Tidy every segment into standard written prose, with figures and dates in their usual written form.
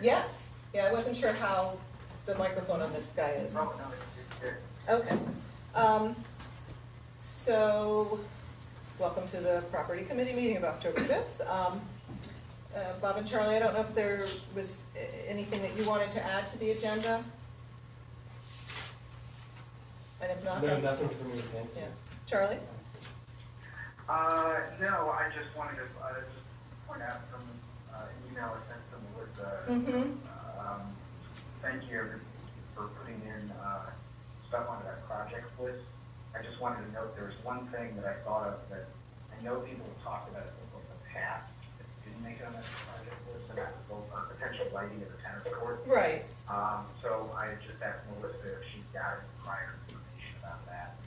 Yes, yeah, I wasn't sure how the microphone on this guy is. Oh, no, it's good. Okay. So, welcome to the property committee meeting of October 5th. Bob and Charlie, I don't know if there was anything that you wanted to add to the agenda? And if not, No, nothing for me, thank you. yeah. Charlie? No, I just wanted to just point out from an email I sent to Melissa. Thank you for putting in stuff onto that project list. I just wanted to note there's one thing that I thought of that I know people have talked about it in the past that didn't make it on that project list, and that was potential lighting of the tennis court. Right. So I just asked Melissa if she's got any prior information about that,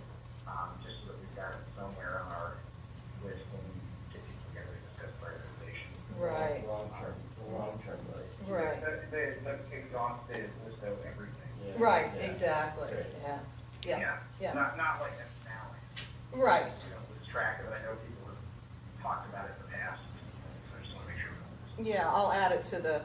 just so that we've got it somewhere on our list when we get people together to discuss prioritization. Right. Long-term list. Right. The exhaustive list of everything. Yeah. Right, Yeah. exactly, Great. yeah. Not like that now. Right, Lose track of it. I know people have talked about it in the past, so I just want to make sure. yeah, I'll add it to the,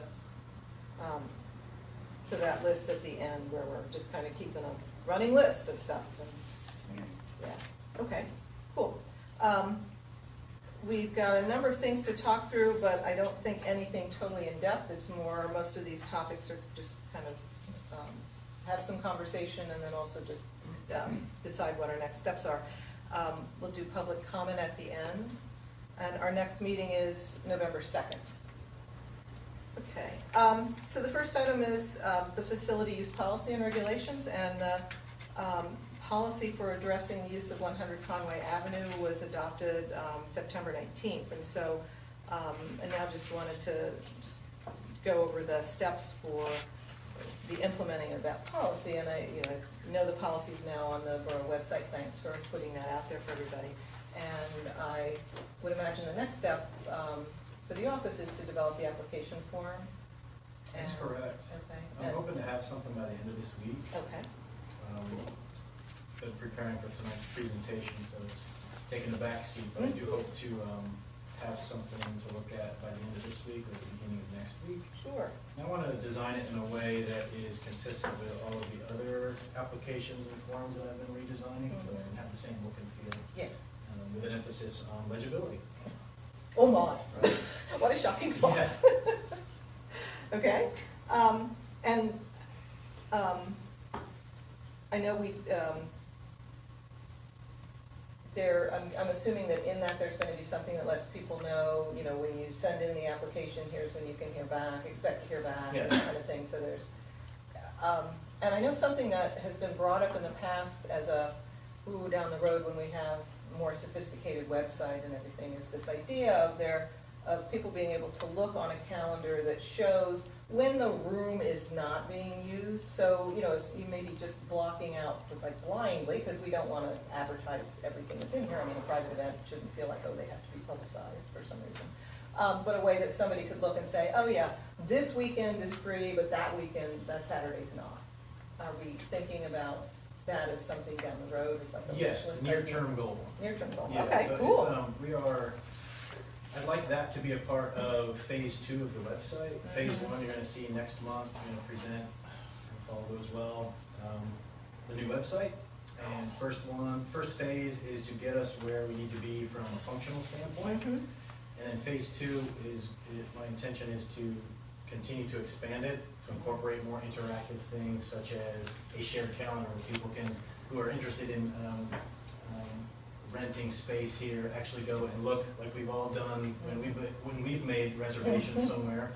to that list at the end where we're just kind of keeping a running list of stuff. And, yeah, okay, cool. We've got a number of things to talk through, but I don't think anything totally in depth. It's more, most of these topics are just kind of have some conversation and then also just decide what our next steps are. We'll do public comment at the end, and our next meeting is November 2nd. Okay, so the first item is the facility use policy and regulations, and policy for addressing the use of 100 Conway Avenue was adopted September 19th, and so I now just wanted to just go over the steps for the implementing of that policy, and I know the policy's now on the borough website. Thanks for putting that out there for everybody. And I would imagine the next step for the office is to develop the application form. That's correct. Okay. I'm hoping to have something by the end of this week. Okay. Been preparing for tonight's presentation, so it's taking a back seat, but I do hope to have something to look at by the end of this week or the beginning of next week. Sure. And I want to design it in a way that is consistent with all of the other applications and forms that I've been redesigning, so it's going to have the same look and feel, Yeah. with an emphasis on legibility. Oh my, what a shocking thought. Yeah. Okay, and I know I'm assuming that in that there's going to be something that lets people know, when you send in the application, here's when you can hear back, expect to hear back, Yes. that kind of thing. So there's, and I know something that has been brought up in the past as down the road when we have more sophisticated website and everything, is this idea of people being able to look on a calendar that shows when the room is not being used. So, you may be just blocking out like blindly, because we don't want to advertise everything that's in here. I mean, a private event shouldn't feel like, they have to be publicized for some reason. But a way that somebody could look and say, oh yeah, this weekend is free, but that Saturday's not. Are we thinking about that as something down the road, as like a wish Yes, list near-term goal. Near-term goal. Yeah, Okay, so cool. I'd like that to be a part of phase 2 of the website. Phase 1, you're gonna see next month, present, if all goes well, the new website. And first phase is to get us where we need to be from a functional standpoint. Mhm. And then phase 2 my intention is to continue to expand it, to incorporate more interactive things such as a shared calendar where people who are interested in renting space here, actually go and look like we've all done when we've made reservations somewhere.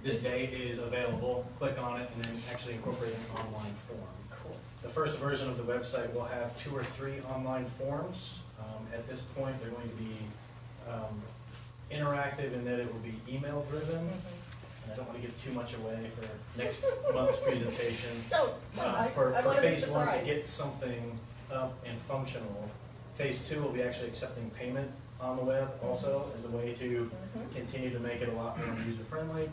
This day is available, click on it, and then actually incorporate an online form. Cool. The first version of the website will have 2 or 3 online forms. At this point, they're going to be interactive in that it will be email driven. And I don't want to give too much away for next month's presentation. For phase 1 to get something up and functional. Phase 2 will be actually accepting payment on the web also as a way to continue to make it a lot more user friendly.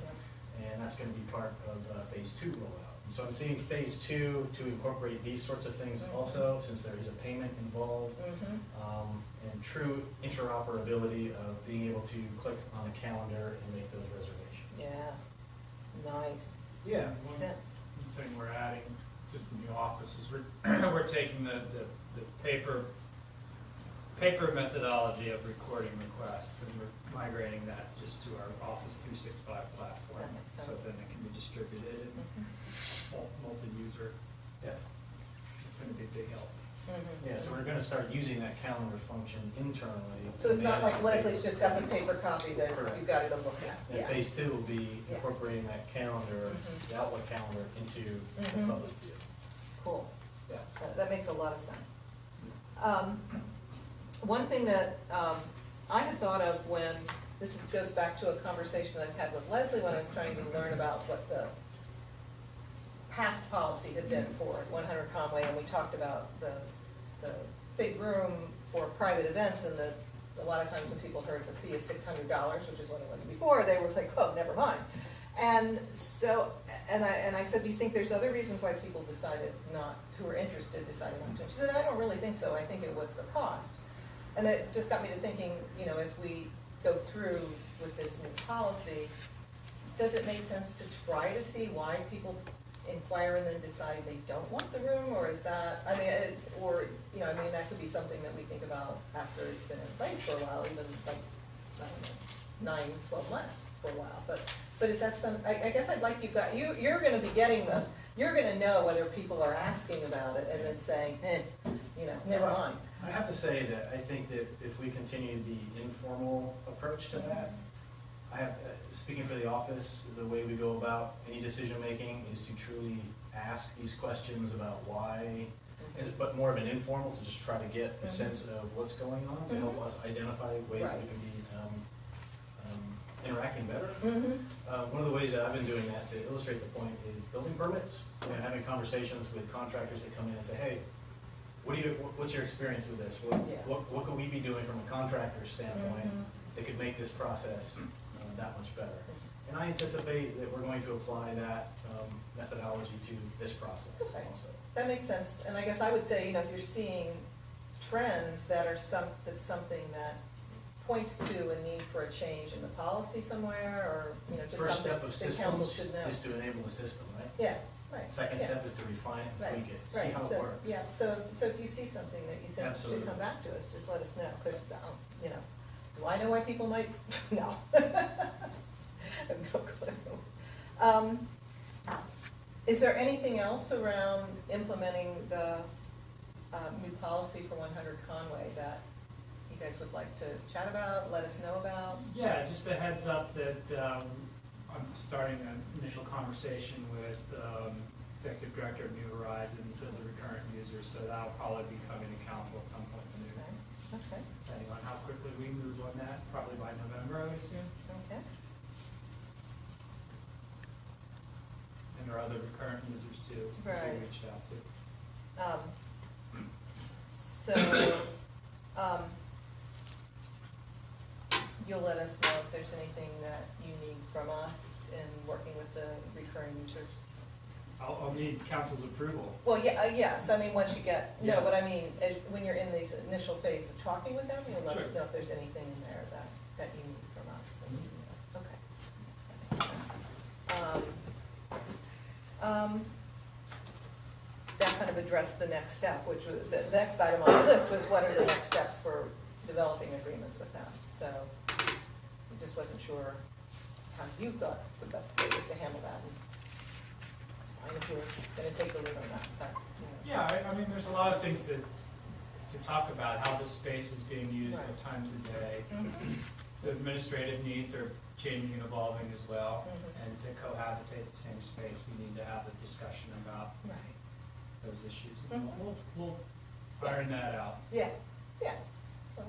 And that's going to be part of phase 2 rollout. And so I'm seeing phase 2 to incorporate these sorts of things also, since there is a payment involved, and true interoperability of being able to click on a calendar and make those reservations. Yeah, nice. Yeah. sense. One thing we're adding, just in the office, is we're taking the paper methodology of recording requests, and we're migrating that just to our Office 365 platform. That makes So sense. then it can be distributed and multi-user. Yeah. It's gonna be a big help. Mhm. Yeah, so we're gonna start using that calendar function internally. So it's not like Manage Leslie's just got the paper copy that Correct. you've got to go look at. And Yeah. phase two will be Yeah. incorporating that calendar, Mhm. the Outlook calendar, into the Mhm. public view. Cool. Yeah. That makes a lot of sense. One thing that I had thought of when, this goes back to a conversation that I had with Leslie when I was trying to learn about what the past policy had been for 100 Conway, and we talked about the big room for private events, and a lot of times when people heard the fee of $600, which is what it was before, they were like, oh, never mind. And so, and I said, do you think there's other reasons why people decided not, who were interested, decided not to? She said, I don't really think so, I think it was the cost. And that just got me to thinking, as we go through with this new policy, does it make sense to try to see why people inquire and then decide they don't want the room, or is that, that could be something that we think about after it's been in place for a while, even like, I don't know, 9, 12 months for a while, but is that I guess I'd like you're gonna be getting you're gonna know whether people are asking about it and then saying, never mind. I have to say that I think that if we continue the informal approach to that, speaking for the office, the way we go about any decision-making is to truly ask these questions about why, but more of an informal, to just try to get a sense of what's going on, to help us identify ways that we can be interacting better. One of the ways that I've been doing that, to illustrate the point, is building permits. Having conversations with contractors that come in and say, hey, what's your experience with this? What could we be doing from a contractor's standpoint that could make this process that much better? And I anticipate that we're going to apply that methodology to this process Okay. also. That makes sense, and I guess I would say, if you're seeing trends that are that's something that points to a need for a change in the policy somewhere, or, just First something step of the council systems should know. is to enable the system, right? Yeah, right. Second yeah. step is to refine it, Right, tweak it, see right. how it So, works. Yeah, so if you see something that you think Absolutely. should come back to us, just let us know, because, do I know why people might, no. I have no clue. Is there anything else around implementing the new policy for 100 Conway that you guys would like to chat about, let us know about? Yeah, just a heads up that I'm starting an initial conversation with Executive Director of New Horizons as a recurrent user, so that'll probably be coming to council at some point soon. Okay, Depending on how quickly we move on that, probably by November, I would assume. okay. And there are other recurrent users too, who Right. we reached out to. You'll let us know if there's anything that you need from us in working with the recurring users? I'll need council's approval. Well, yes, once you get, no, Yeah. but when you're in these initial phase of talking with them, you'll let us Sure. know if there's anything in there that you need from us. Okay. That makes sense. That kind of addressed the next step, which was, the next item on the list was what are the next steps for developing agreements with them? So, I just wasn't sure how you thought the best way was to handle that. It's fine if you're gonna take the lead on that, but, Yeah, there's a lot of things to talk about, how this space is being used, Right. what times a day. Mhm. The administrative needs are changing and evolving as well, Mhm. and to cohabitate the same space, we need to have a discussion about Right. those issues. Mhm. We'll iron that out, Yeah, yeah. Well,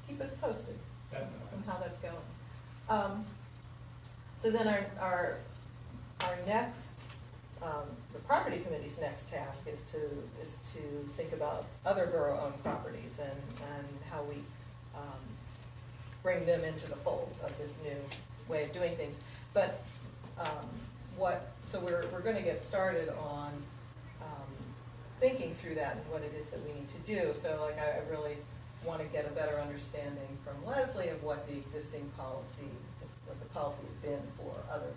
keep us posted on definitely. how that's going. So then our next, the property committee's next task is to think about other borough-owned properties and how we bring them into the fold of this new way of doing things. But so we're gonna get started on thinking through that and what it is that we need to do. So I really want to get a better understanding from Leslie of what the existing policy, what the policy has been for other,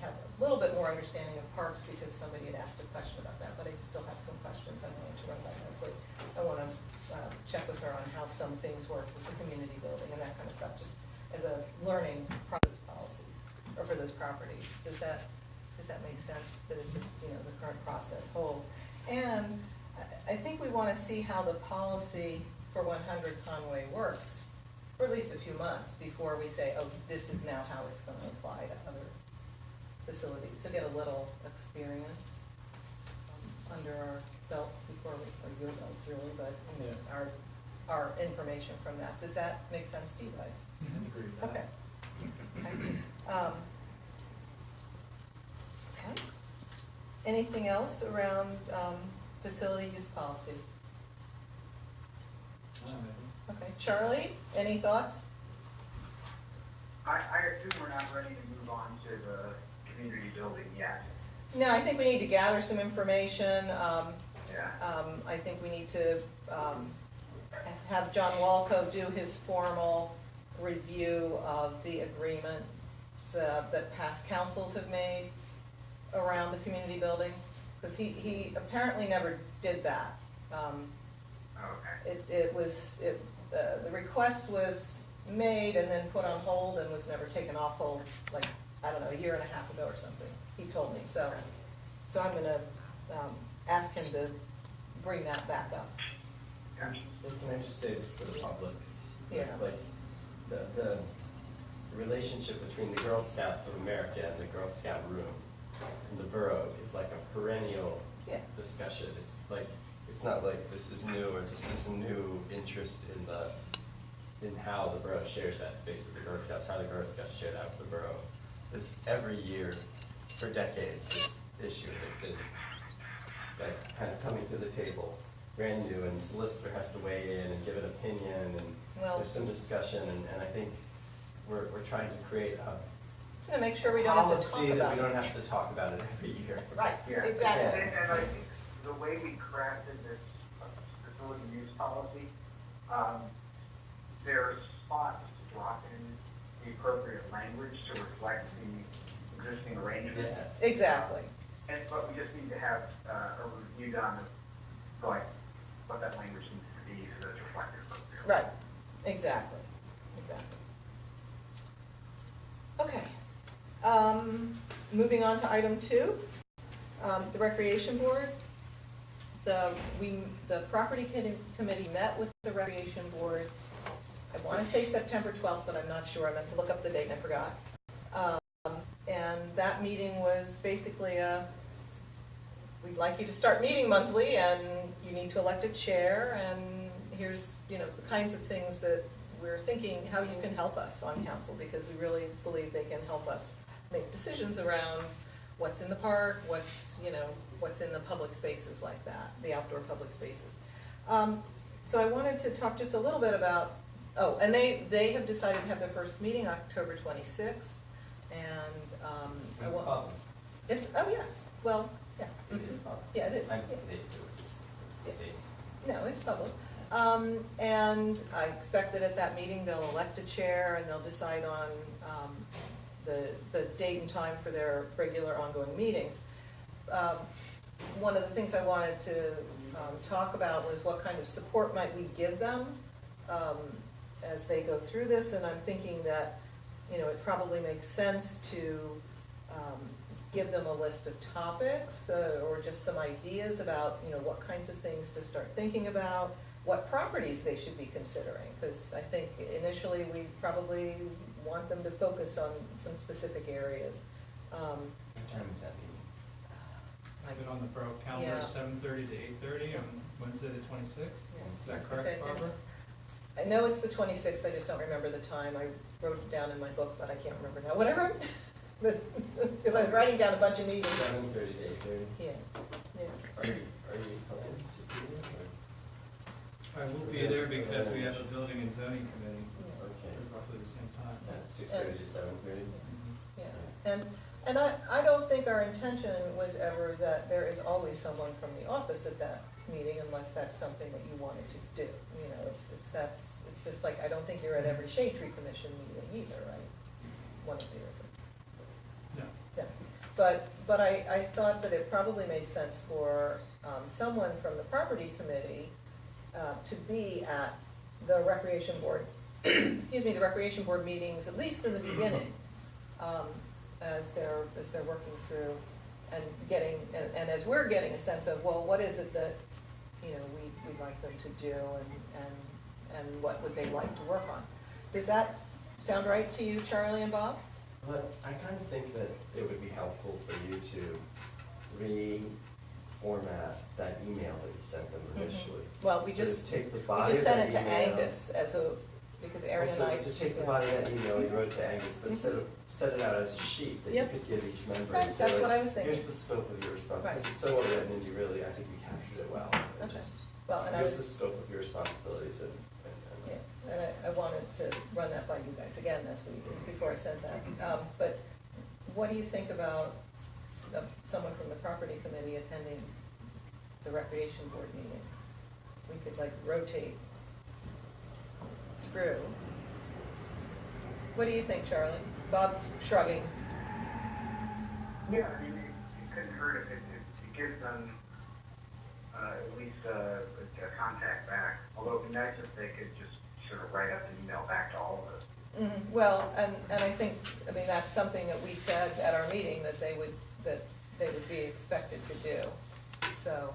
have little bit more understanding of parks because somebody had asked a question about that, but I still have some questions I'm going to run by Leslie. I want to check with her on how some things work with the community building and that kind of stuff, just as a learning process policies, or for those properties. Does that make sense? That it's just, the current process holds. And I think we want to see how the policy for 100 Conway works for at least a few months before we say, oh, this is now how it's going to apply to other facilities. So get a little experience under our belts before we, or your belts really, but our information from that. Does that make sense to you guys? I agree with that. Okay. Okay. Anything else around facility use policy? Okay, Charlie, any thoughts? I assume we're not ready to move on to the community building yet. No, I think we need to gather some information. Yeah. I think we need to have John Walco do his formal review of the agreements that past councils have made around the community building, because he apparently never did that. Okay. The request was made and then put on hold and was never taken off hold, like, I don't know, a year and a half ago or something, he told me. So I'm gonna ask him to bring that back up. Gotcha. Can I just say this for the public? Yeah. Like, the relationship between the Girl Scouts of America and the Girl Scout room in the borough is like a perennial discussion. It's like, it's not like this is new or this is a new interest in how the borough shares that space with the Girl Scouts, how the Girl Scouts share that with the borough. This every year for decades, this issue has been like kind of coming to the table, brand new, and the solicitor has to weigh in and give an opinion, and there's some discussion, and I think we're trying to create a Just gonna make sure we don't have to talk policy that about we it. don't have to talk about it every year. Right, Yeah. exactly. And I think the way we crafted this facility use policy, there are spots to drop in the appropriate language to reflect the existing arrangements. Yes. Exactly. But we just need to have a review done of like what that language needs to be so that it's reflected appropriately. Right, exactly. Okay. Moving on to item 2, the Recreation Board. The Property Committee met with the Recreation Board, I want to say September 12th, but I'm not sure. I meant to look up the date and I forgot. And that meeting was basically we'd like you to start meeting monthly, and you need to elect a chair, and here's, the kinds of things that we're thinking how you can help us on council, because we really believe they can help us make decisions around what's in the park, what's in the public spaces like that, the outdoor public spaces. So I wanted to talk just a little bit about, and they have decided to have their first meeting October 26th, and It's public. it's, yeah. It is public. Yeah, it is. I'm Yeah. state, it was a state. No, it's public. And I expect that at that meeting, they'll elect a chair and they'll decide on the date and time for their regular ongoing meetings. One of the things I wanted to talk about was what kind of support might we give them as they go through this, and I'm thinking that, it probably makes sense to give them a list of topics or just some ideas about, what kinds of things to start thinking about, what properties they should be considering, because I think initially we probably want them to focus on some specific areas. What time is that meeting? I have it on the borough calendar, Yeah. 7:30 to 8:30 on Wednesday the 26th. Is that Say correct, it. Barbara? I know it's the 26th, I just don't remember the time. I wrote it down in my book, but I can't remember now. Whatever, because I was writing down a bunch of meetings. 7:30 to 8:30. Yeah, yeah. Are you planning to be there? I will be there because we have a building and zoning committee Or? Okay. at roughly the same time. At 6:30 to 7:30? Yeah, and I don't think our intention was ever that there is always someone from the office at that meeting unless that's something that you wanted to do. It's just like, I don't think you're at every Shade Tree Commission meeting either, right? One of you isn't. No. Yeah, but I thought that it probably made sense for someone from the property committee to be at the recreation board, excuse me, the recreation board meetings, at least in the beginning, as they're working through and getting, and as we're getting a sense of, well, what is it that, you know, we'd like them to do, and what would they like to work on? Does that sound right to you, Charlie and Bob? But I kind of think that it would be helpful for you to reformat that email that you sent them initially. Well, we So to just, take the we body just of sent it that to email- Angus as a, because Aaron and Also, I. to take the yeah. body of that email, you wrote to Angus, but set it out as a sheet that you Yep. could give each member. Right, and say, that's like, what I was thinking. Here's the scope of your responsibility, Right. because it's so well written, and you really, I think you captured it well. It Okay. just- Well, and I Here's the was, scope of your responsibilities, and yeah, and I wanted to run that by you guys again this week, before I sent that. But what do you think about someone from the property committee attending the recreation board meeting? We could like rotate through. What do you think, Charlie? Bob's shrugging. Yeah, I mean, it couldn't hurt if it gives them at least a contact back. Although it'd be nice if they could just sort of write up an email back to all of us. Well, and I think, I mean, that's something that we said at our meeting that they would be expected to do. So,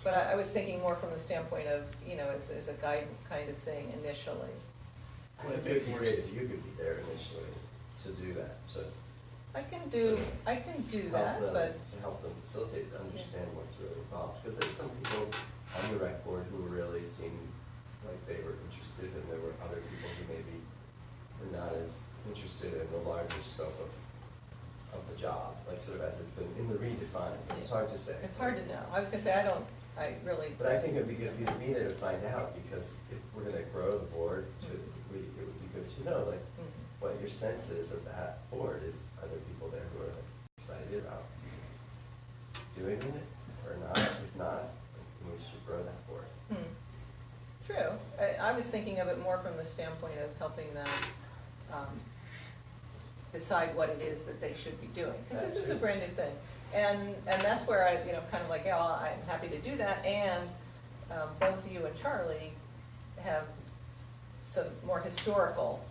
but I was thinking more from the standpoint of, you know, as a guidance kind of thing initially. I think it'd be great if you could be there initially to do that, to I can do that, help them, but, to help them facilitate, to understand what's really involved. Because there's some people on the rec board who really seemed like they were interested, and there were other people who maybe were not as interested in the larger scope of the job, like sort of as it's been in the redefined. It's hard to say. it's hard to know. I was gonna say, I really, But I think it'd be good for you to meet it and find out, because if we're gonna grow the board, it would be good to know, like, what your sense is of that board. Are there people there who are like, excited about doing it or not? If not, then we should grow that board. True. I was thinking of it more from the standpoint of helping them decide what it is that they should be doing. Because this is a brand new thing. And that's where I, you know, kind of like, yeah, I'm happy to do that. And both you and Charlie have some more historical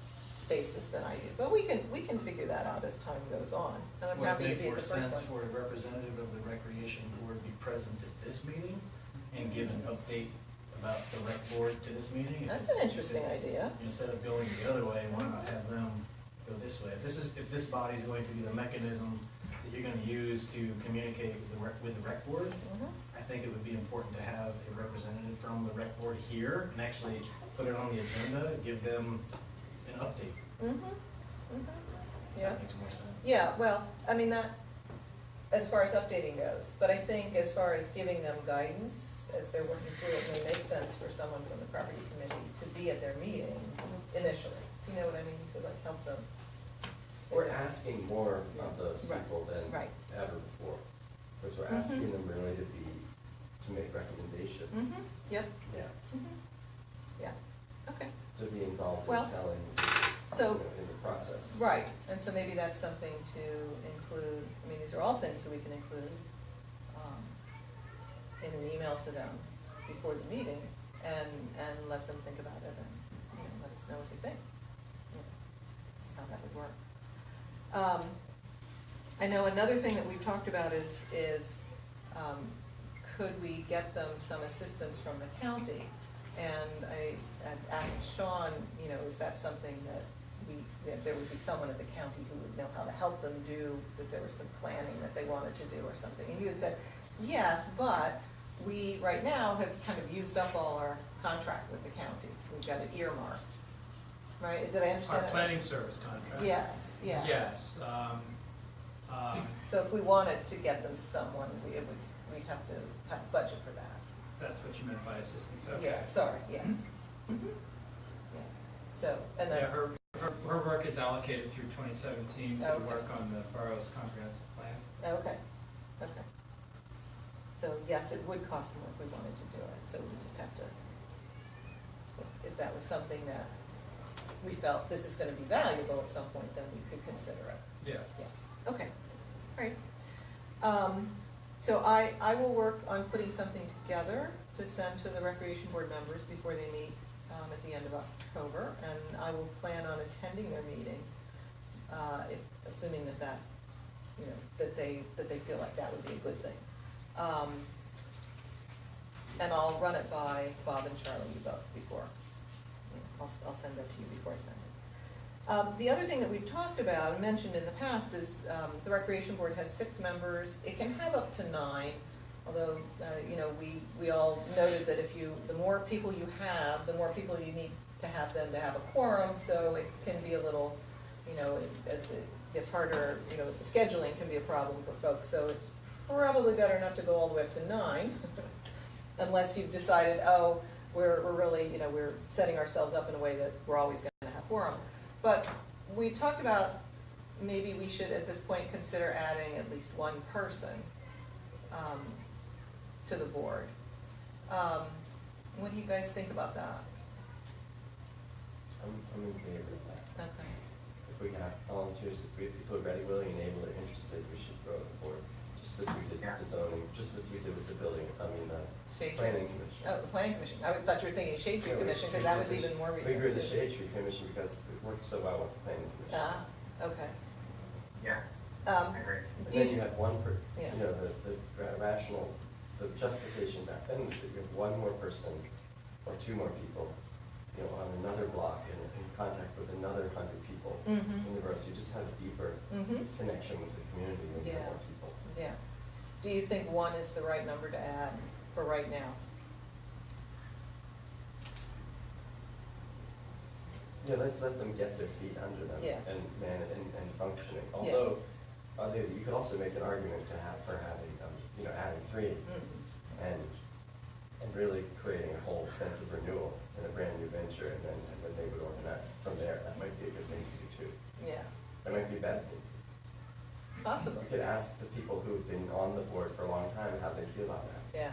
basis than I do. But we can figure that out as time goes on. And I'm Would it happy to make be at more the first sense one. for a representative of the recreation board be present at this meeting and give an update about the rec board to this meeting? That's an interesting idea. Instead of going the other way, why not have them go this way? If this body's going to be the mechanism that you're gonna use to communicate with the rec board, Mhm. I think it would be important to have a representative from the rec board here and actually put it on the agenda, give them an update. Yeah. That makes more sense. Yeah, well, I mean, that, as far as updating goes, but I think as far as giving them guidance, as they're working through it, it may make sense for someone from the property committee to be at their meetings initially. You know what I mean? To like help them. We're asking more of those Right. people than Right. ever before. Because we're asking them really to make recommendations. Yep. Yeah, Yeah, okay. to be involved in Well, telling, so- you know, in the process. Right, and so maybe that's something to include, I mean, these are all things that we can include in an email to them before the meeting and let them think about it and, you know, let us know what they think, you know, how that would work. I know another thing that we've talked about is could we get them some assistance from the county? And I had asked Sean, you know, is that something that that there would be someone at the county who would know how to help them do, that there was some planning that they wanted to do or something? And you had said, yes, but we, right now, have kind of used up all our contract with the county. We've got it earmarked, right? Did I understand Our that? planning service contract. Yes, yeah. Yes. So if we wanted to get them someone, we'd have to have a budget for that. That's what you meant by assistance, okay. Yeah, sorry, yes. Yeah. So, and then. Yeah, her work is allocated through 2017 to Okay. work on the borough's comprehensive plan. Okay, okay. So yes, it would cost more if we wanted to do it, so we just have to, if that was something that we felt this is gonna be valuable at some point, then we could consider it. Yeah. Yeah, okay, all right. So I will work on putting something together to send to the Recreation Board members before they meet at the end of October, and I will plan on attending their meeting, assuming that you know, that they feel like that would be a good thing. And I'll run it by Bob and Charlie, you both, before. I'll send that to you before I send it. The other thing that we've talked about and mentioned in the past is the Recreation Board has 6 members. It can have up to 9, although, you know, we all noted that the more people you have, the more people you need to have then to have a quorum, so it can be a little, you know, as it gets harder, you know, the scheduling can be a problem for folks, so it's probably better not to go all the way up to 9, unless you've decided, oh, we're really, you know, we're setting ourselves up in a way that we're always gonna have quorum. But we talked about maybe we should at this point consider adding at least 1 person to the board. What do you guys think about that? I'm in favor of that. Okay. If we have volunteers, if we have people ready, willing, and able, or interested, we should grow the board, just as we did with the zoning, just as we did with the building, the Shade Tree. planning commission. Oh, the planning commission. I thought you were thinking Shade Tree Yeah, Commission, because that was even more recent. We agree with the too. Shade Tree Commission because it worked so well with the planning commission. Okay. Yeah, Um, I agree. And do then you- you have one Yeah. you know, the rational, the justification back then was that you have 1 more person or 2 more people, you know, on another block and in contact with another 100 people Mhm. in the borough, so you just have a deeper connection with the community when you have Yeah. more people. Yeah. Do you think 1 is the right number to add for right now? Yeah, let's let them get their feet under them Yeah. and and functioning. Although, you could also make an argument for having, you know, adding 3 and really creating a whole sense of renewal and a brand new venture, and then they would organize from there. That might be a good thing to do too. Yeah, That might be a bad thing. possible. We could ask the people who have been on the board for a long time how they feel about that. Yeah.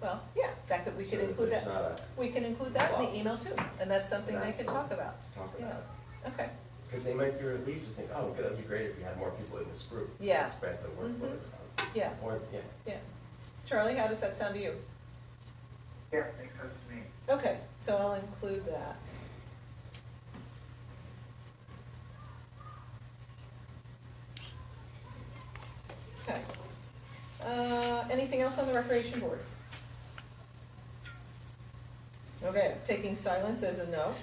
Well, yeah, we So could that include there's that. not a We can include that in the email too, and that's something they That's could the- talk about. talk Yeah. about. Okay. Because they might be relieved to think, oh, that'd be great if we had more people in this group. to Yeah. Spread the workload. Yeah, Or, yeah. yeah. Charlie, how does that sound to you? Yeah, makes sense to me. Okay, so I'll include that. Okay. Anything else on the Recreation Board? Okay, taking silence as a no.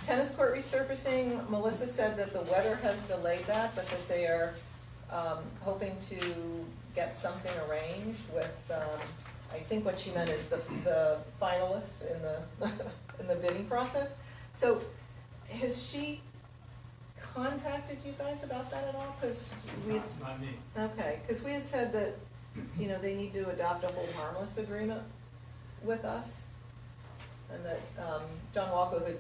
Tennis court resurfacing, Melissa said that the weather has delayed that, but that they are hoping to get something arranged with, I think what she meant is the finalist in the, in the bidding process. So has she contacted you guys about that at all? Because we had, Not me. okay, because we had said that, you know, they need to adopt a hold harmless agreement with us. And that John Walco had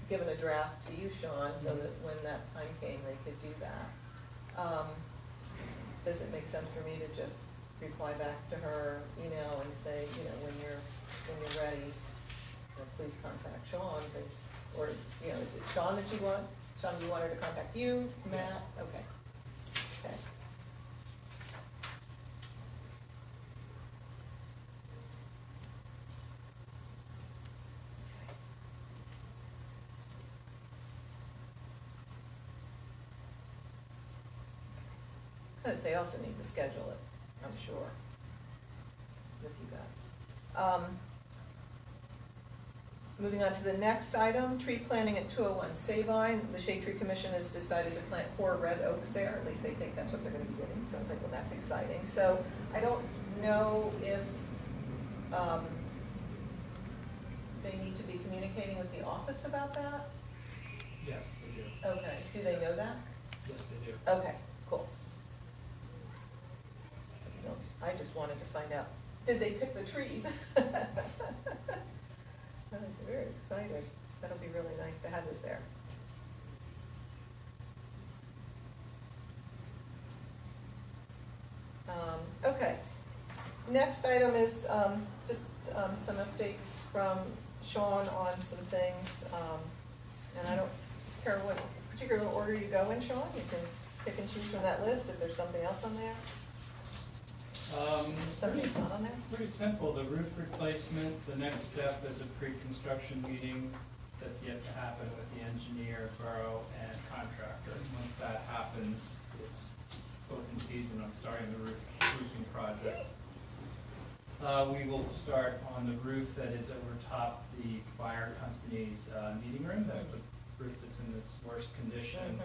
given a draft to you, Sean, so that when that time came, they could do that. Does it make sense for me to just reply back to her email and say, you know, when you're ready, you know, please contact Sean, because, or, you know, is it Sean that you want? Sean, you want her to contact you, Matt? Yes. Okay. Okay. Because they also need to schedule it, I'm sure, with you guys. Moving on to the next item, tree planting at 201 Sabine. The Shade Tree Commission has decided to plant 4 red oaks there, at least they think that's what they're gonna be doing, so I was like, well, that's exciting. So I don't know if they need to be communicating with the office about that? Yes, they do. Okay, do they know that? Yes, they do. Okay, cool. I just wanted to find out, did they pick the trees? That's very exciting. That'll be really nice to have this there. Okay, next item is just some updates from Sean on some things. And I don't care what particular order you go in, Sean, you can pick and choose from that list if there's something else on there. Somebody's not on there? It's pretty simple, the roof replacement, the next step is a pre-construction meeting that's yet to happen with the engineer, borough, and contractor. And once that happens, it's open season on starting the roofing project. We will start on the roof that is over top the fire company's meeting room. That's the roof that's in its worst condition,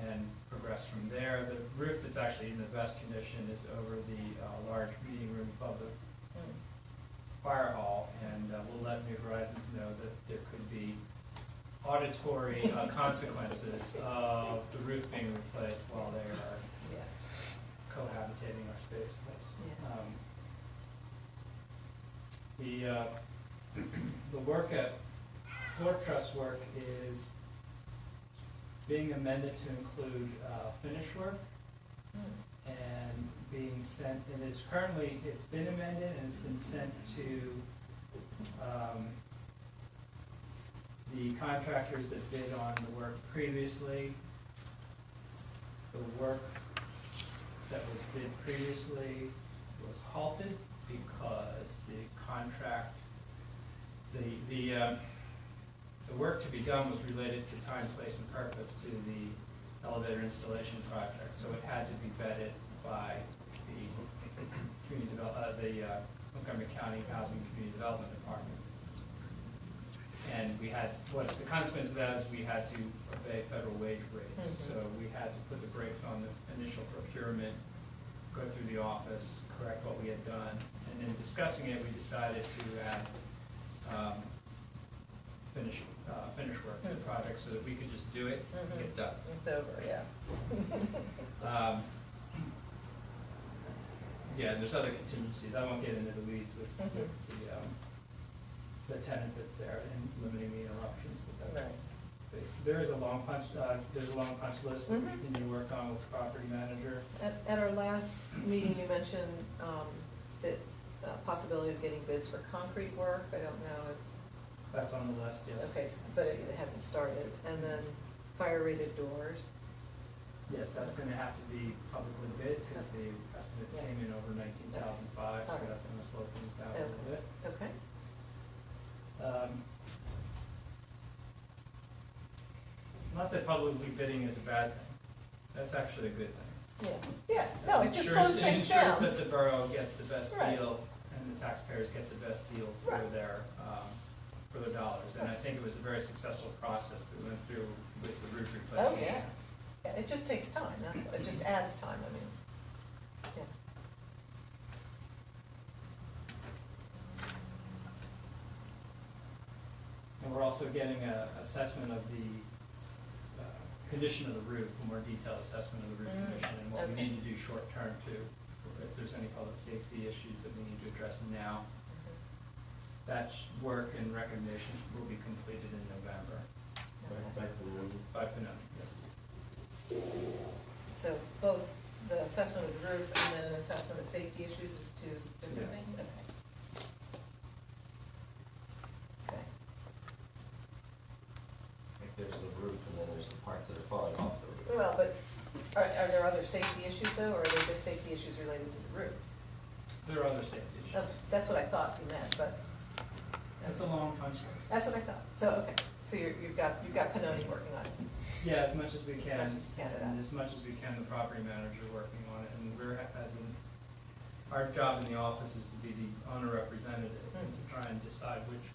and progress from there. The roof that's actually in the best condition is over the large meeting room above the fire hall, and we'll let New Horizons know that there could be auditory consequences of the roof being replaced while they are cohabitating our space with us. The work at floor truss work is being amended to include finish work and being sent, and it's currently, it's been amended and it's been sent to the contractors that bid on the work previously. The work that was bid previously was halted because the contract, the work to be done was related to time, place, and purpose to the elevator installation project. So it had to be vetted by the Montgomery County Housing and Community Development Department. And we had, what the consequence of that is we had to obey federal wage rates. So we had to put the brakes on the initial procurement, go through the office, correct what we had done. And in discussing it, we decided to add finish work to the project so that we could just do it and get done. It's over, yeah. Yeah, and there's other contingencies. I won't get into the weeds with the tenant that's there and limiting the interruptions. But that's based. There is a long punch. There's a long punch list that we continue to work on with the property manager. At our last meeting, you mentioned the possibility of getting bids for concrete work. I don't know if That's on the list, yes. okay, but it hasn't started. And then fire rated doors. Yes, that's gonna have to be publicly bid because the estimates came in over 19,500, so that's gonna slow things down a little bit. Okay. Not that publicly bidding is a bad thing. That's actually a good thing. Yeah, no, it just slows things It ensures down. that the borough gets the best Right. deal and the taxpayers get the best deal for Right. their dollars. And I think it was a very successful process that we went through with the roof Oh, replacement. yeah. Yeah, it just takes time, it just adds time, I mean, yeah. And we're also getting an assessment of the condition of the roof, a more detailed assessment of the roof condition and what we okay. need to do short term too, if there's any public safety issues that we need to address now. That work and recommendations will be completed in November. By Pinot, yes. So both the assessment of the roof and then an assessment of safety issues is two different Yeah. things? Okay. Like there's the roof and then there's the parts that are falling off the roof. Well, but are there other safety issues though, or are they just safety issues related to the roof? There are other safety issues. Oh, that's what I thought you meant, but. It's a long punch list. That's what I thought. So, okay, so you've got Pinoni working on it. Yeah, as much as we can. As much as you can, And as much as we can, the property manager working on it. And we're, our job in the office is to be the owner representative and to try and decide which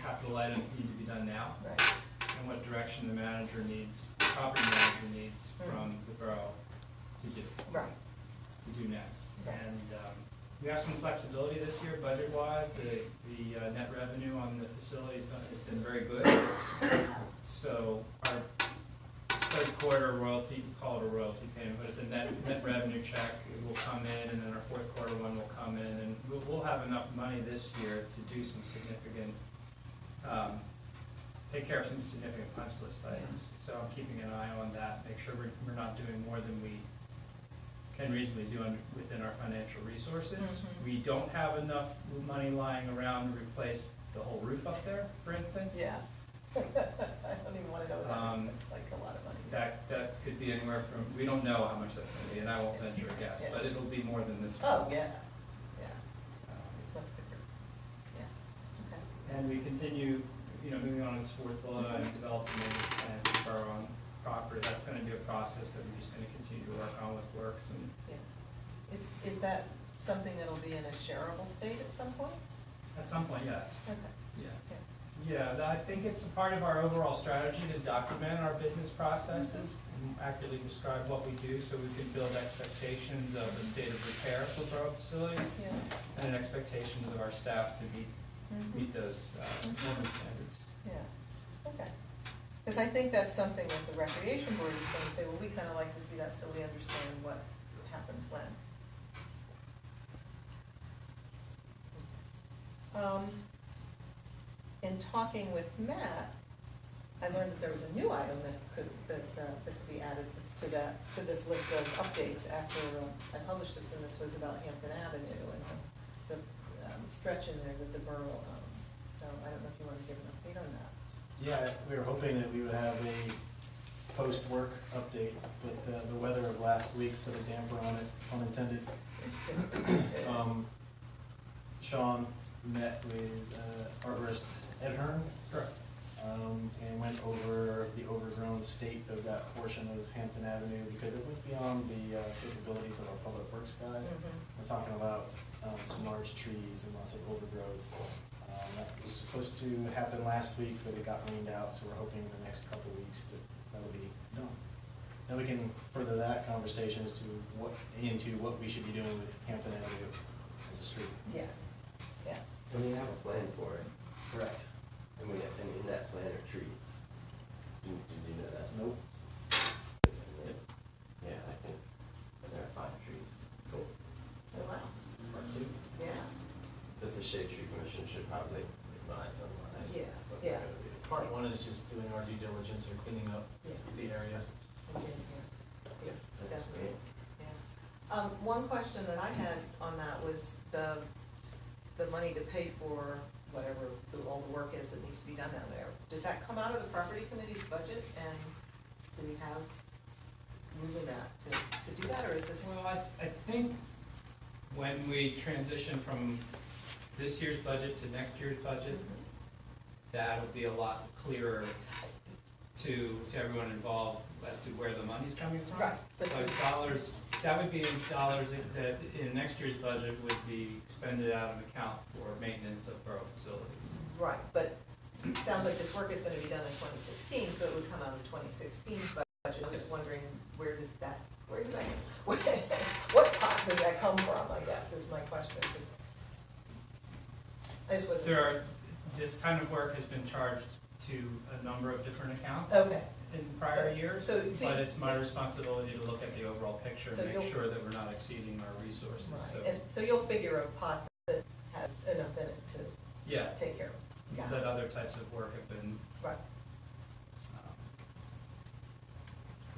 capital items need to be done now Right. and what direction the manager needs, the property manager needs from the borough to do next. Right. And we have some flexibility this year, budget-wise. The net revenue on the facilities has been very good. So our third quarter royalty, call it a royalty payment, but it's a net revenue check. It will come in, and then our fourth quarter one will come in, and we'll have enough money this year to do some significant, take care of some significant punch list items. So I'm keeping an eye on that, make sure we're not doing more than we can reasonably do within our financial resources. We don't have enough money lying around to replace the whole roof up there, for instance. Yeah. I don't even want to know that. It's like a lot of money. That could be anywhere from, we don't know how much that's gonna be, and I won't venture a guess, Yeah. but it'll be more than this. Oh, one's. yeah, yeah, it's much bigger, yeah, okay. And we continue, you know, moving on to Swarthville and developing and our own property. That's gonna be a process that we're just gonna continue to work on with Works and Yeah. Is that something that'll be in a shareable state at some point? at some point, yes. Okay, Yeah. yeah. Yeah, I think it's a part of our overall strategy to document our business processes and accurately describe what we do so we can build expectations of the state of repair for borough facilities Yeah. and expectations of our staff to meet those performance standards. Yeah, okay. Because I think that's something that the recreation board is going to say, well, we kind of like to see that so we understand what happens when. In talking with Matt, I learned that there was a new item that could be added to this list of updates after I published this, and this was about Hampton Avenue and the stretch in there that the borough owns. So I don't know if you want to give an update on that. Yeah, we were hoping that we would have a post-work update, but the weather of last week put a damper on it, pun intended. Sean met with arborist Ed Hearn. Correct. And went over the overgrown state of that portion of Hampton Avenue, because it went beyond the capabilities of our public works guys. We're talking about some large trees and lots of overgrowth. That was supposed to happen last week, but it got rained out, so we're hoping in the next couple of weeks that that'll be done. Then we can further that conversation as to what we should be doing with Hampton Avenue as a street. Yeah, yeah. And we have a plan for it, Correct. and in that plan are trees. Did you know that? Nope. Yeah, I think there are 5 trees. Cool. Oh, wow. Or 2. Yeah, Because the Shade Tree Commission should probably advise on what Yeah, what yeah. they're gonna do. Part one is just doing our due diligence and cleaning up Yeah. the area. okay, yeah. That's Definitely. great. Yeah. One question that I had on that was the money to pay for whatever all the work is that needs to be done down there. Does that come out of the property committee's budget, and do we have room in that to do that, or is this? Well, I think when we transition from this year's budget to next year's budget, that'll be a lot clearer to everyone involved as to where the money's coming from. Right. Those dollars, that would be dollars that in next year's budget would be expended out of account for maintenance of borough facilities. Right, but it sounds like this work is gonna be done in 2016, so it would come out of 2016 budget. I'm just wondering, what pot does that come from, I guess, is my question. 'Cause I just wasn't. This kind of work has been charged to a number of different accounts Okay, in prior years, so- but it's my responsibility to look at the overall picture So and you'll- make sure that we're not exceeding our resources, so. right, and so you'll figure a pot that has enough in it to Yeah, take care of it. Got that it. other types of work have been Right,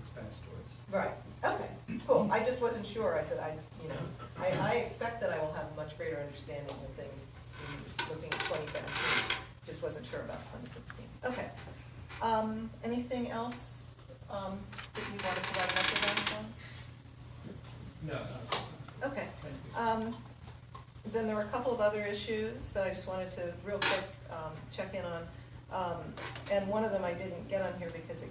expensed towards. right, okay, cool, I just wasn't sure, I said, I expect that I will have a much greater understanding of things in looking at 2017, just wasn't sure about 2016. Okay, anything else, that you want to provide an update on? No, Okay, thank you. then there were a couple of other issues that I just wanted to real quick, check in on. And one of them I didn't get on here because I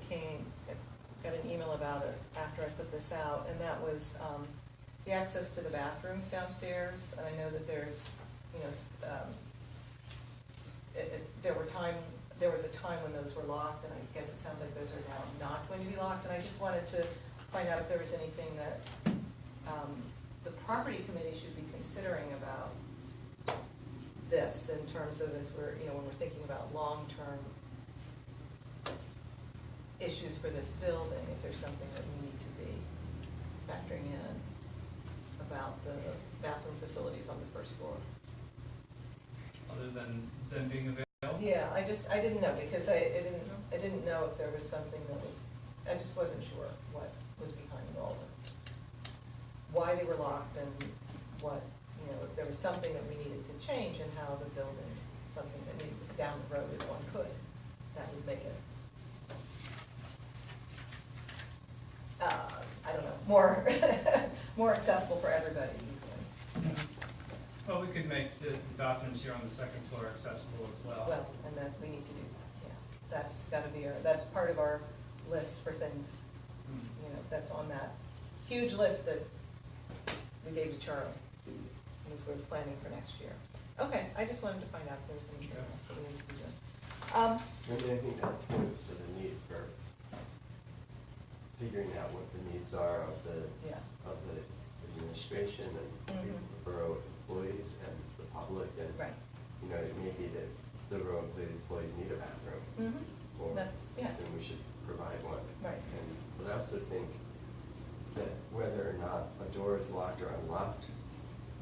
got an email about it after I put this out, and that was, the access to the bathrooms downstairs, and I know that there's, there was a time when those were locked, and I guess it sounds like those are now not going to be locked, and I just wanted to find out if there was anything that, the property committee should be considering about this in terms of as we're, when we're thinking about long-term issues for this building, is there something that we need to be factoring in about the bathroom facilities on the first floor? Other than them being available? Yeah, I didn't know, because I didn't know if there was something that was, I just wasn't sure what was behind all the, why they were locked and what, if there was something that we needed to change in how the building, something that needed, down the road if one could, that would make it more, more accessible for everybody easily. Well, we could make the bathrooms here on the second floor accessible as well. Well, and that we need to do, yeah, that's gotta be that's part of our list for things, you know, that's on that huge list that we gave to Charlie, as we're planning for next year. Okay, I just wanted to find out if there was anything else that we need to be doing. I mean, I think that points to the need for figuring out what the needs are of the administration and the borough employees and the public, and Right. you know, it may be that the borough employees need a bathroom, or That's, yeah, then we should provide one. right. But I also think that whether or not a door is locked or unlocked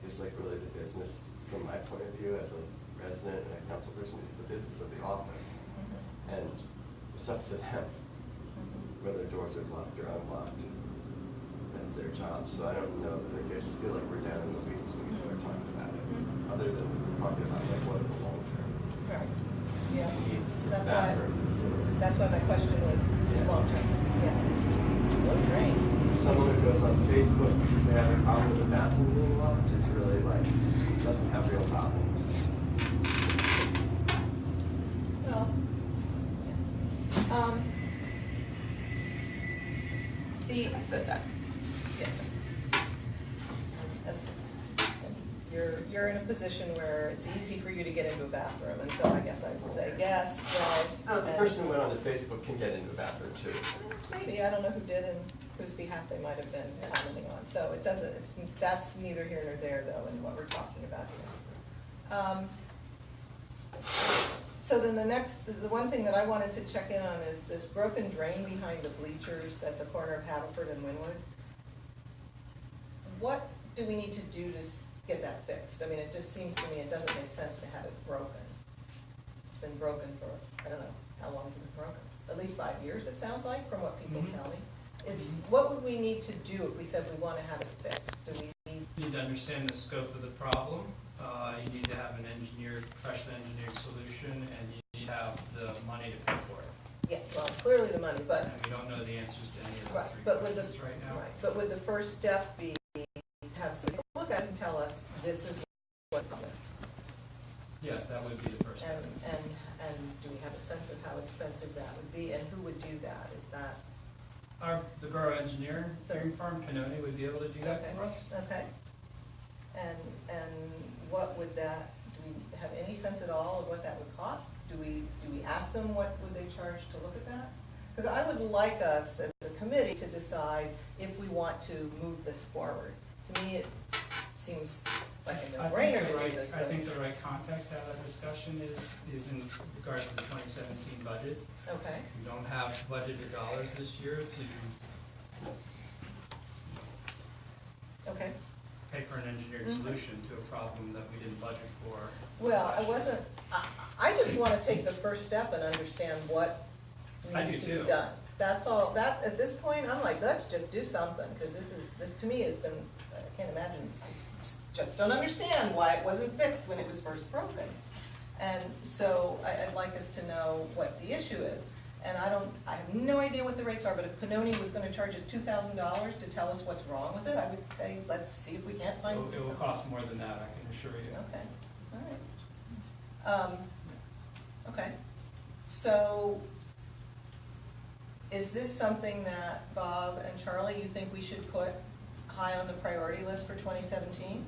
is like really the business, from my point of view as a resident and a council person, it's the business of the office. And it's up to them whether doors are locked or unlocked. That's their job. So I don't know that I just feel like we're down in the weeds when we start talking about it, other than talking about like what are the long term Right, yeah. needs, That's bathroom facilities. That's why my question was Yeah. long term, yeah. Low drain. Someone who goes on Facebook because they have a problem with the bathroom being locked is really like, doesn't have real problems. Well, yeah. I said that. Yeah. And You're in a position where it's easy for you to get into a bathroom, and so I guess I would say yes, Oh, the and person who went on to Facebook can get into the bathroom too. maybe, I don't know who did and whose behalf they might have been commenting on, so it doesn't, that's neither here nor there though in what we're talking about here. So then the one thing that I wanted to check in on is this broken drain behind the bleachers at the corner of Haverford and Wynwood. What do we need to do to get that fixed? I mean, it just seems to me it doesn't make sense to have it broken. It's been broken for, I don't know, how long has it been broken? At least 5 years, it sounds like, from what people tell me. What would we need to do if we said we want to have it fixed? Do we need? You need to understand the scope of the problem. You need to have an freshly engineered solution, and you need to have the money to pay for it. Yeah, well, clearly the money, but, And we don't know the answers to any of those right, three but would the, questions right now. right, but would the first step be to have somebody look at it and tell us, this is what it is? Yes, that would be the first step. And do we have a sense of how expensive that would be, and who would do that? Is that? The borough engineer, firm, Pinoni, would be able to do that Okay. for us. Okay. And what would that, do we have any sense at all of what that would cost? Do we ask them what would they charge to look at that? Because I would like us as a committee to decide if we want to move this forward. To me, it seems like a no-brainer to do this. I think the right context to have that discussion is in regards to the 2017 budget. Okay, We don't have budgeted dollars this year to okay. pay for an engineered solution to a problem that we didn't budget for. Well, I last year. wasn't, I just want to take the first step and understand what I needs do to be too. done. That's all, at this point, I'm like, let's just do something, because this to me has been, I can't imagine, I just don't understand why it wasn't fixed when it was first broken. And so I'd like us to know what the issue is. And I have no idea what the rates are, but if Pinoni was gonna charge us $2,000 to tell us what's wrong with it, I would say, let's see if we can't find. It will cost more than that, I can assure you. Okay, all right. Okay, so is this something that Bob and Charlie, you think we should put high on the priority list for 2017?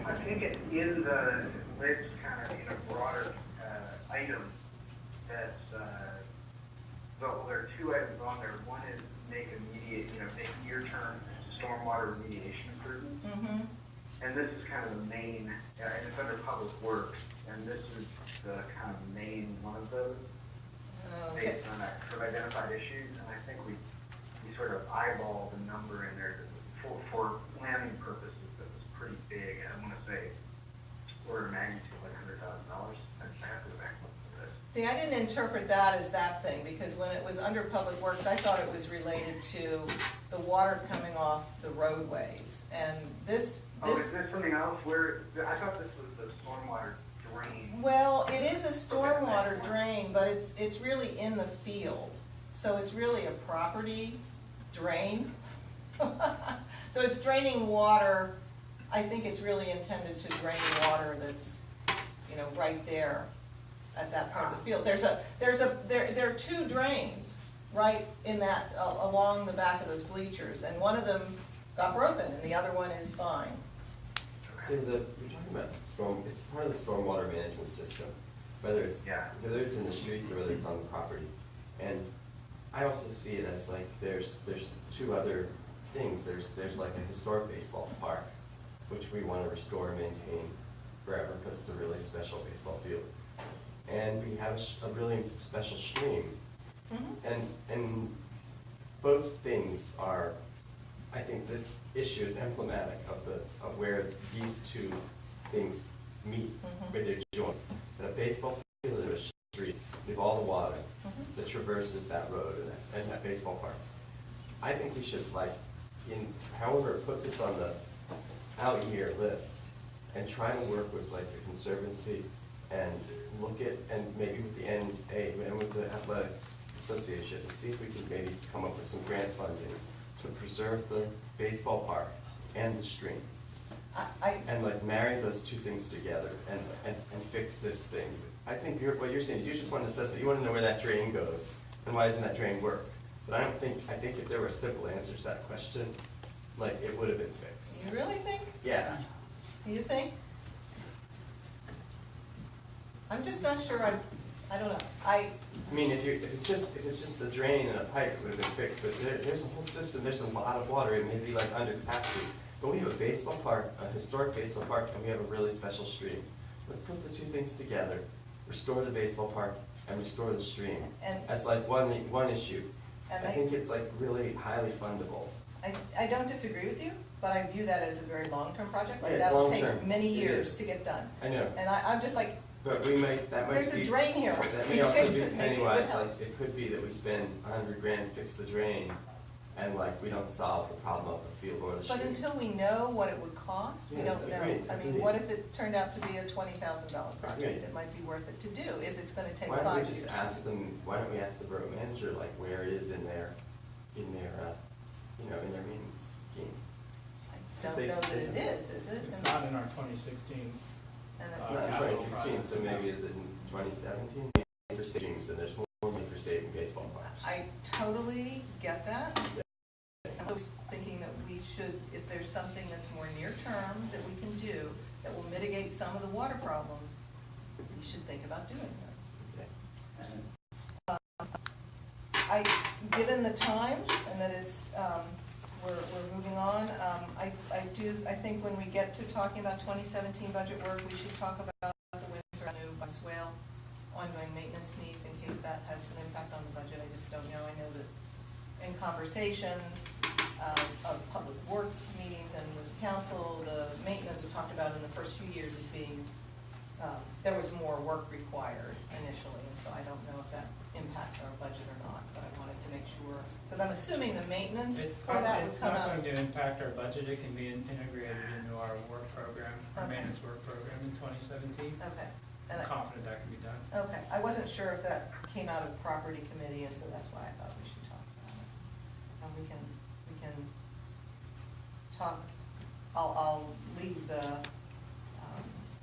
I think it's in the list, kind of in a broader item that's, well, there are two items on there. One is make near-term stormwater remediation improvements. Mm-hmm. And this is kind of the main, and it's under public works, and this is the kind of main one of those, Okay, based on that sort of identified issues. And I think we sort of eyeballed the number in there for planning purposes that was pretty big. I want to say order of magnitude like $100,000. I have to go back and look at this. see, I didn't interpret that as that thing, because when it was under Public Works, I thought it was related to the water coming off the roadways. And this, Oh, is this something else where, I thought this was the stormwater drain. Well, it is a stormwater drain, but it's really in the field, so it's really a property drain. So it's draining water, I think it's really intended to drain water that's, right there at that part of the field. There are two drains right in that, along the back of those bleachers, and one of them got broken and the other one is fine. So you're talking about it's part of the stormwater management system, whether it's in the streets or whether it's on the property. And I also see it as like, there's two other things. There's like a historic baseball park, which we want to restore and maintain forever because it's a really special baseball field. And we have a really special stream. Mm-hmm. And both things are, I think this issue is emblematic of where these two things meet, where they join. In a baseball field and a street, we have all the water that traverses that road and that baseball park. I think we should, however, put this on the out-year list and try to work with the Conservancy and look at, and maybe with the NA and with the Athletic Association, and see if we can maybe come up with some grant funding to preserve the baseball park and the stream. And marry those two things together and fix this thing. I think what you're saying is you just want an assessment, you want to know where that drain goes and why doesn't that drain work. But I think if there were a simple answer to that question, it would have been fixed. You really think? Yeah. Do you think? I'm just not sure, I don't know. I mean, if it's just the drain and a pipe, it would have been fixed. But there's a whole system. There's a lot of water. It may be under capacity. But we have a baseball park, a historic baseball park, and we have a really special stream. Let's put the two things together: restore the baseball park and restore the stream as one issue. I think it's really highly fundable. I don't disagree with you, but I view that as a very long-term project. Yeah, that'll take many years to get done. I know. And I'm just like, but there's a drain here. That may also be penny-wise. It could be that we spend $100 grand to fix the drain, and we don't solve the problem of the field or the street. But until we know what it would cost, we don't know. I mean, what if it turned out to be a $20,000 project? It might be worth it to do if it's going to take 5 years. Why don't we just ask them? Why don't we ask the borough manager where it is in their maintenance scheme? I don't know that it is it? It's not in our 2016. Not in 2016, so maybe is it in 2017? For streams, and there's more money for saving baseball parks. I totally get that. I was thinking that we should, if there's something that's more near term that we can do that will mitigate some of the water problems, we should think about doing those. Okay. Given the time and that it's, we're moving on, I think when we get to talking about 2017 budget work, we should talk about the Windsor Avenue by Swale ongoing maintenance needs in case that has an impact on the budget. I just don't know. I know that in conversations of public works meetings and with council, the maintenance was talked about in the first few years as being, there was more work required initially, and so I don't know if that impacts our budget or not, but I wanted to make sure, because I'm assuming the maintenance for that would come out. It's not going to impact our budget. It can be integrated into our work program, our maintenance work program in 2017. Okay. I'm confident that can be done. Okay, I wasn't sure if that came out of property committee, and so that's why I thought we should talk about it. And we can talk, I'll leave the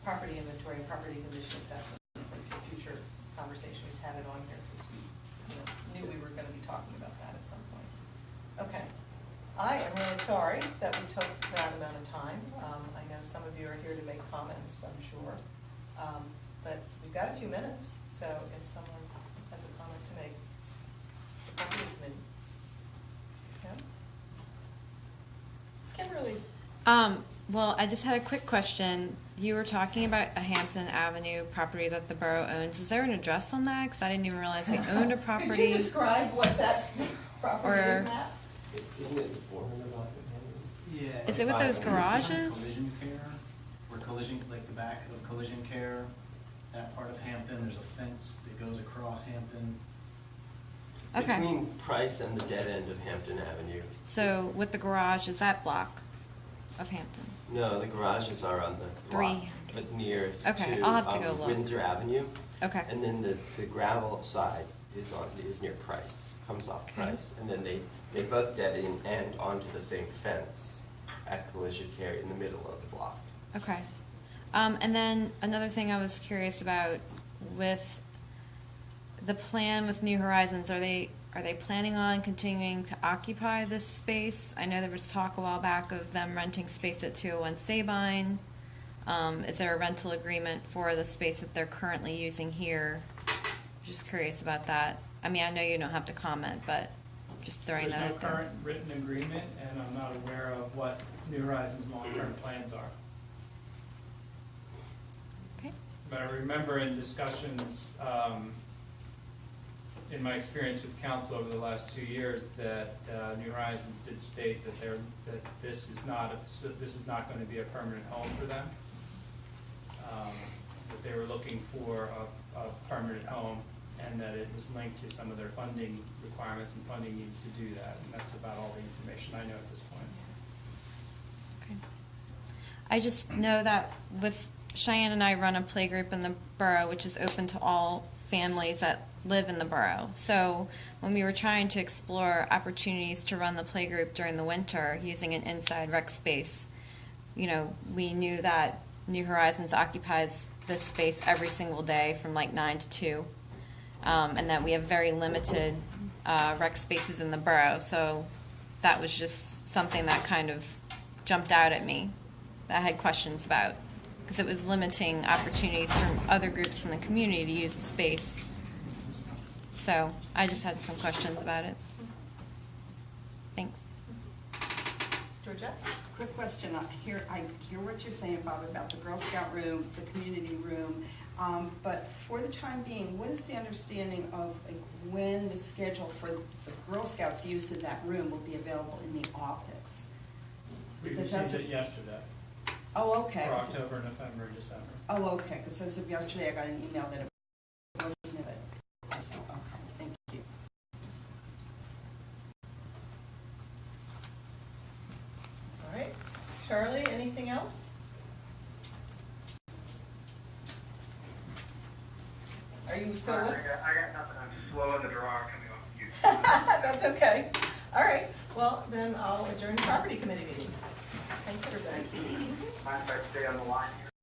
property inventory and property condition assessment for future conversation. We just had it on here because we knew we were going to be talking about that at some point. Okay, I am really sorry that we took that amount of time. I know some of you are here to make comments, I'm sure. But we've got a few minutes, so if someone has a comment to make, the property committee. Yeah? Kimberly. Well, I just had a quick question. You were talking about a Hampton Avenue property that the borough owns. Is there an address on that? Because I didn't even realize we owned a property. Could you describe what that property is, Matt? Isn't it the 400 block of Hampton? Yeah. Is it with those garages? Collision Care, where the back of Collision Care, that part of Hampton, there's a fence that goes across Hampton. Okay. Between Price and the dead end of Hampton Avenue. So with the garage, is that block of Hampton? No, the garages are on the block. but nearest Okay, to I'll have to go look. Windsor Avenue. Okay. And then the gravel side is near Price, comes off Okay. Price. And then they both dead end onto the same fence at Collision Care in the middle of the block. Okay. And then another thing I was curious about with the plan with New Horizons, are they planning on continuing to occupy this space? I know there was talk a while back of them renting space at 201 Sabine. Is there a rental agreement for the space that they're currently using here? Just curious about that. I mean, I know you don't have to comment, but just throwing that There's out no there. current written agreement, and I'm not aware of what New Horizons' long-term plans are. Okay. But I remember in discussions, in my experience with council over the last 2 years, that New Horizons did state that this is not going to be a permanent home for them. That they were looking for a permanent home, and that it was linked to some of their funding requirements and funding needs to do that. And that's about all the information I know at this point. Okay. I just know that with Cheyenne and I run a playgroup in the borough, which is open to all families that live in the borough. So when we were trying to explore opportunities to run the playgroup during the winter using an inside rec space, you know, we knew that New Horizons occupies this space every single day from like 9 to 2, and that we have very limited rec spaces in the borough. So that was just something that kind of jumped out at me that I had questions about, because it was limiting opportunities for other groups in the community to use the space. So I just had some questions about it. Thanks. Georgette? Quick question, I hear what you're saying, Bob, about the Girl Scout room, the community room, but for the time being, what is the understanding of when the schedule for the Girl Scouts' use of that room will be available in the office? We Because received that's it yesterday, Oh, okay. for October, November, December. Oh, okay, because as of yesterday, I got an email that it wasn't available. So, okay, thank you. All right. Charlie, anything else? Are you still I with? got nothing, I'm slow in the draw coming off mute. That's okay. All right. Well, then I'll adjourn the property committee meeting. Thanks, everybody. Mind if I stay on the line here?